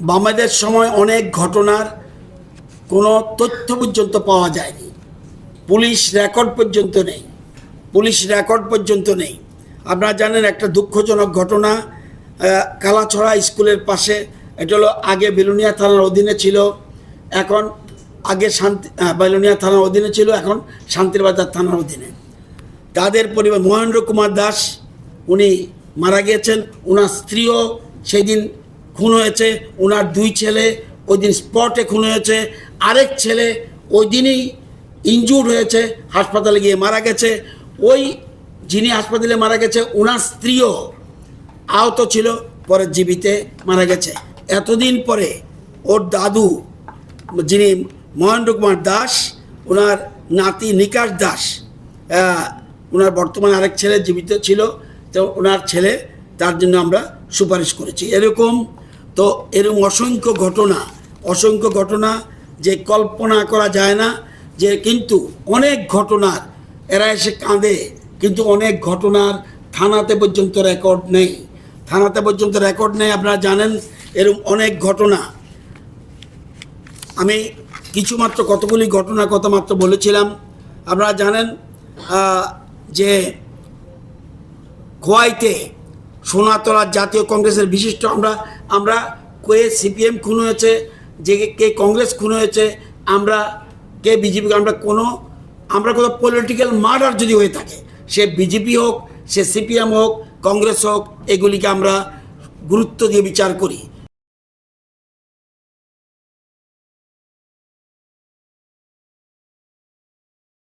বামেদের সময় অনেক ঘটনার কোনো তথ্য পর্যন্ত পাওয়া যায়নি, পুলিশ রেকর্ড পর্যন্ত নেই। আপনারা জানেন একটা দুঃখজনক ঘটনা, কালাছড়া স্কুলের পাশে, এটা হলো আগে বেলুনিয়া থানার অধীনে ছিল, এখন বেলুনিয়া থানার অধীনে ছিল, এখন শান্তিরবাজার থানার অধীনে। তাদের পরিবার মহেন্দ্র কুমার দাস উনি মারা গিয়েছেন, ওনার স্ত্রীও সেই দিন খুন হয়েছে, ওনার 2 ছেলে ওই দিন স্পটে খুন হয়েছে, আরেক ছেলে ওই দিনই ইনজুর্ড হয়েছে, হাসপাতালে গিয়ে মারা গেছে। ওই যিনি হাসপাতালে মারা গেছে ওনার স্ত্রীও আহত ছিল, পরে জীবিতে মারা গেছে। এতদিন পরে ওর দাদু যিনি মহেন্দ্র কুমার দাস, ওনার নাতি নিকাশ দাস, ওনার বর্তমানে আরেক ছেলে জীবিত ছিল, তো ওনার ছেলে, তার জন্য আমরা সুপারিশ করেছি। এরকম অসংখ্য ঘটনা যে কল্পনা করা যায় না, যে কিন্তু অনেক ঘটনার এরা এসে কাঁদে, কিন্তু অনেক ঘটনার থানাতে পর্যন্ত রেকর্ড নেই। আপনারা জানেন এরকম অনেক ঘটনা। আমি কতগুলি ঘটনার কথা মাত্র বলেছিলাম। আপনারা জানেন যে খোয়াইতে সোনাতলা জাতীয় কংগ্রেসের বিশিষ্ট আমরা কে সিপিএম খুন হয়েছে, যে কে কংগ্রেস খুন হয়েছে, আমরা কে বিজেপি, আমরা কোনো পলিটিক্যাল মার্ডার যদি হয়ে থাকে, সে বিজেপি হোক, সে সিপিএম হোক, কংগ্রেস হোক, এগুলিকে আমরা গুরুত্ব দিয়ে বিচার করি।